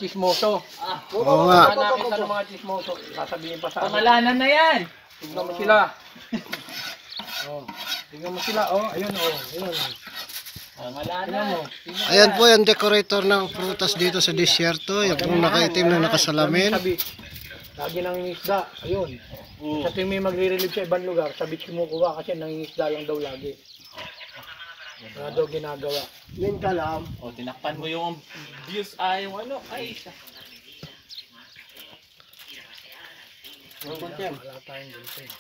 chismoso. Oo nga. Nakakita ng mga chismoso. Sasabihin pa sa amin. Pangalanan na yan. Tignan mo sila. Oh, tignan mo sila. Oh, ayun oh. Ayun. Tignan Pangalanan. mo. Ayan po yung decorator ng prutas dito sa disyerto. Yung pong nakaitim na nakasalamin. Sa beach. Lagi nangingisda. Ayun. Sa tuwing may magre-relieve sa ibang lugar, sa beach kumukuha kasi nangingisda lang daw lagi. Wala daw ginagawa. Yun ka lang. O, tinakpan mo yung views, yung ano, ay. Wala tayong dito.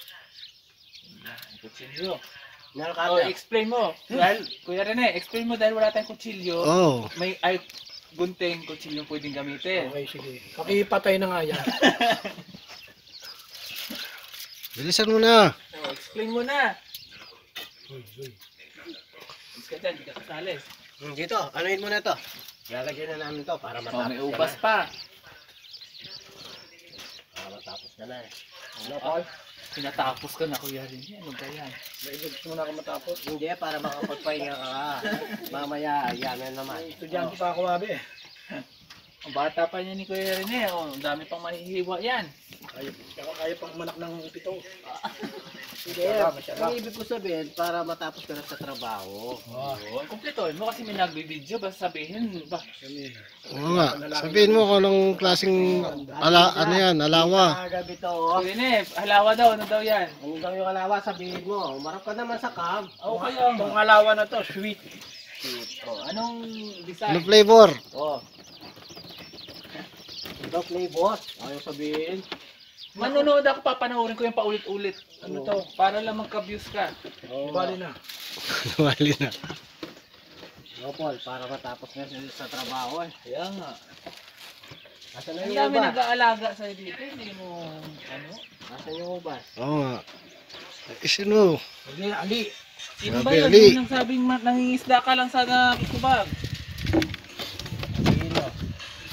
Kutsilyo. Nalakada. O, explain mo. Dahil, Kuya Rene, explain mo dahil wala tayong kutsilyo. Oh. May, gunting, kutsilyo pwedeng gamitin. Okay, sige. Pakipatay na nga yan. Bilisan mo na. O, explain mo na. Uy, uy. Is ka dyan, di ka kasalis. Dito, anuin mo na to. Lalagyan na namin to para O, matapos may ubas pa. Para matapos ka na eh. Wala pa. Pinatapos ka na, Kuya Rene. Ano ba yan? May gusto mo na ako matapos. Hindi, para makapagpahinga ka. Mamaya, yan na naman. Estudyante pa ako, Abe. Ang bata pa niya ni Kuya Rene. O, ang dami pang mahihiwa yan. Kaya pang manak ng pito. Hindi, ang ibig ko sabihin, para matapos ka na sa trabaho. Oo, kumpletuhin mo kasi may nagbibideo. Basta sabihin, ba? Oo nga, sabihin mo kung anong klaseng ano yan, alawa. Gabi to. Kuya Rene, halawa daw. Ano daw yan? Ano daw yung alawa, sabihin mo. Umarap ka naman sa cam. O, kaya Itong alawa na to, sweet. O, anong design? Ano flavor? Oh. Ito flavor. Ayaw sabihin. Manunood ako, papanoorin ko yung paulit-ulit. Ano to? Para lang magka-views ka. Oh. Bali na. Wali na. Oh, Paul, para matapos na siya sa trabaho eh. Kaya nga. Asan na Ang yung dami ubas? nag-aalaga sa'yo dito. Hindi mo, ano? Asan yung ubas? Oo nga. Isino? Ali, ali. Sino ba Grabe, yun? Ali. Yung nagsabing nangingisda ka lang sa kubag.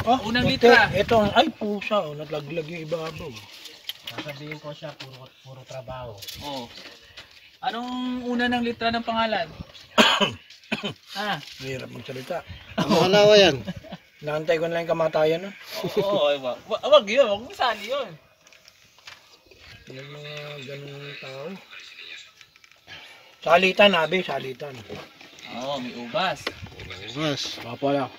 Oh, Unang ito, litra. Ito, ay pusa, oh, naglaglag yung ibabaw. Sasabihin ko siya, puro trabaho. Oh. Anong una ng litra ng pangalan? Mahirap magsalita. Ang alawa yan. Naantay ko na lang yung kamatayan, no? Oo, wag yun. Wag mo sali yun. Yung mga ganung tao. Salitan, Abe, salitan. Oo, may ubas. Bukas. Papa lang.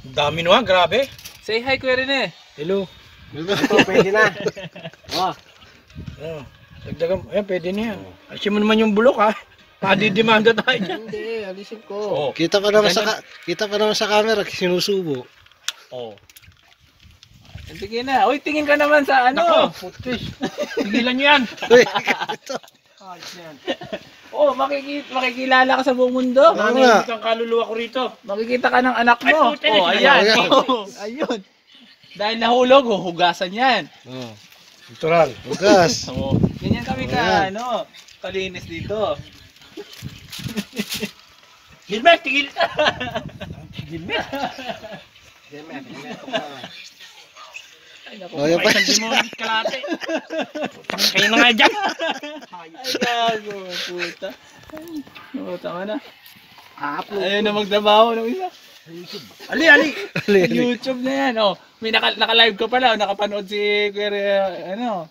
Dami no, grabe. Say hi, Kuya Rene. Hello. Ito, pwede na. Oh. Oh, dagdagan, ayan, pwede na yan. Alisin mo naman yung bulok, ha? Padidemanda tayo dyan. Hindi, alisin ko. Kita pa naman sa camera, sinusubo. Oo. Sige na. Uy, tingin ka naman sa ano. Nako, putis. Tigilan nyo yan. Uy, ito. Ayos na yan. Oh, makikilala ka sa buong mundo. nga. Ang kaluluwa ko rito. Makikita ka ng anak mo. puti, Oh, ayan. ayan. Oh, ayun. Dahil nahulog, hugasan yan. Oh, Natural. bukas. Oh, ganyan kami Ayan. kalinis dito. Gilbert, tigil. Gilmet, Ay, naku. Oh, yan pa. Isang mo kalate. Kayo na nga dyan. Ay, gago. Puta. Oh, tama na. upload. Ayun na magtrabaho ng isa. Ali, ali. YouTube na yan. Oh, may naka-live ka pala. Nakapanood si Kuya, ano.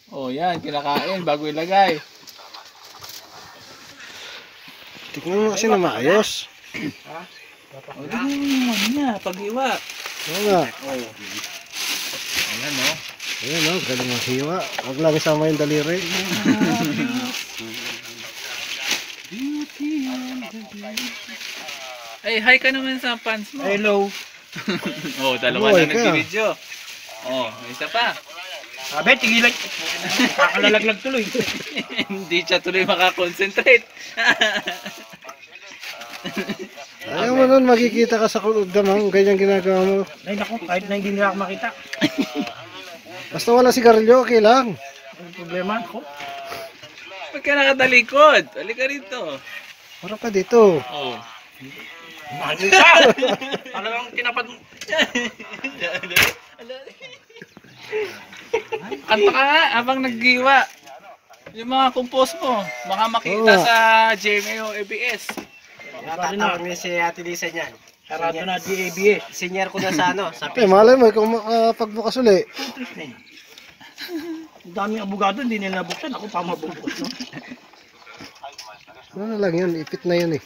Oh, yan. Kinakain bago ilagay. Tignan mo kasi na maayos. Oh, tingnan mo naman niya. Pag-iwa. Oo nga. Ayan, oh. Ayan o, galing ang hiwa. Huwag lang isama yung daliri. Ay, hi ka naman sa fans mo. Hello. Oh, dalawa Buhay na ka. nag-video. Oh, may isa pa. Abe, tigilan. Kakalalaglag tuloy. Hindi siya tuloy makakonsentrate. Ayaw mo nun, makikita ka sa damang ganyan ginagawa mo. Ay, naku, kahit na hindi nila ako makita. Basta wala sigarilyo, okay lang. Ang problema ko. Ba't ka nakatalikod? Halika rito. Harap ka dito. Oh. Mahal ka! Talagang tinapad mo. Kanta ka nga habang naggiwa. Yung mga compose mo, baka makita Oo. sa GMA o ABS. Natatawag niya si Ate Lisa niyan. Sarado na di ABS. Senior ko na sa ano, sa Malay mo, kung makapagbukas uli. Putos na yun. Ang daming abogado, hindi nila nabuksan. Ako pa mabubukas, no? Ano lang yun, ipit na yun eh.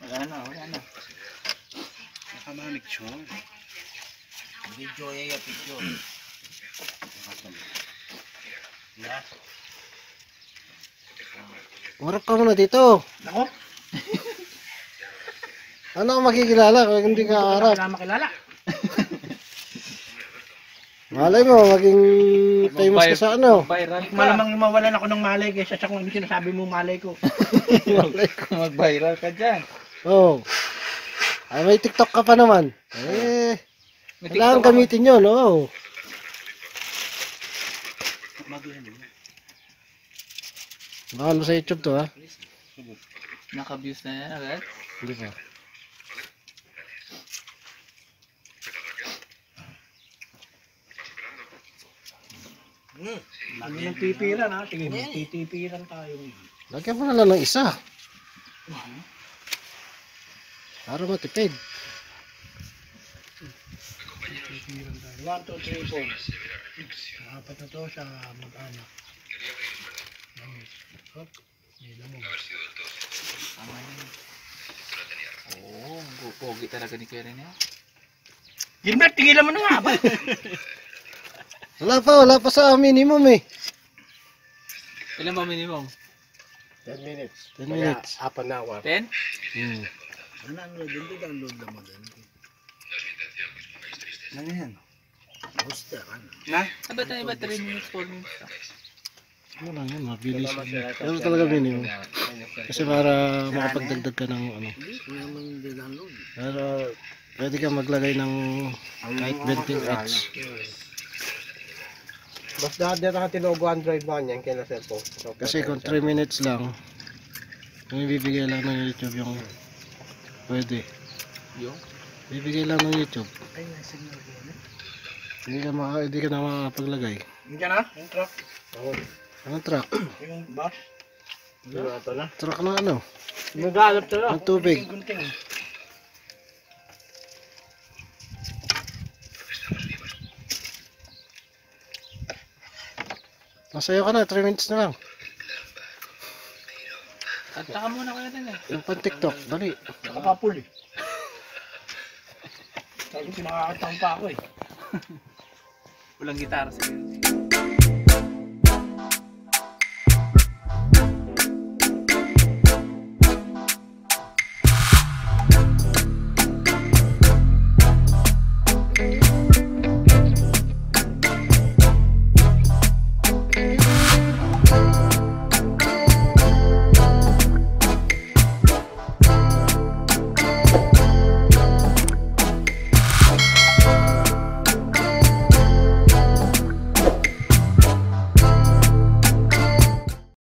Wala na, wala na. Video ya video. Warap ka muna dito. Ako, Ano ang makikilala kung hindi ka harap? wala makilala. Malay mo, maging famous ka sa ano. Viral ka. Malamang mawalan ako ng malay kaysa sa kung ano sinasabi mo malay ko. Mag-viral ka dyan. Oo. Ay, may TikTok ka pa naman. May Kailangan TikTok ako. gamitin yun, oo. Baka mo sa YouTube to, ha? Naka-views na yan agad. Hindi pa. Ano yung titiran ha? Sige, titiran tayo. Lagyan mo na lang ng isa. Para matipid. 1, 2, 3, 4. Apat na to sa mag-anak. Hop, may lamog. Tama yun. Oo, pogi talaga ni Kuya Rene. Gilbert, tigilan mo na nga ba? Wala pa sa minimum eh. Ilan ba minimum? 10 minutes. 10 minutes. Half an hour. 10? Hmm. Ano yan? Ba't na iba 3 minutes, 4 minutes? Ano lang yun, mabilis. Pero talaga minimum. Kasi para makapagdagdag ka ng ano. Pero pwede ka maglagay ng kahit 20 ads. Basta dito ka tinugo Android mo yan kaya na cellphone. Kasi kung 3 minutes lang, kung ibibigay lang ng YouTube yung pwede. Yung? Bibigay lang ng YouTube. Hindi ka na makapaglagay. Hindi na, yung truck. Anong truck? Yung bus. Ito na. Truck na ano? Nag-aalap sila. Ng tubig. Gunting. Masayo ka na, 3 minutes na lang. Kanta ka muna Kuya Rene. Yung pan TikTok, dali. Nakapapul eh. Sabi ko nakakatang pa ako eh. Walang gitara siguro.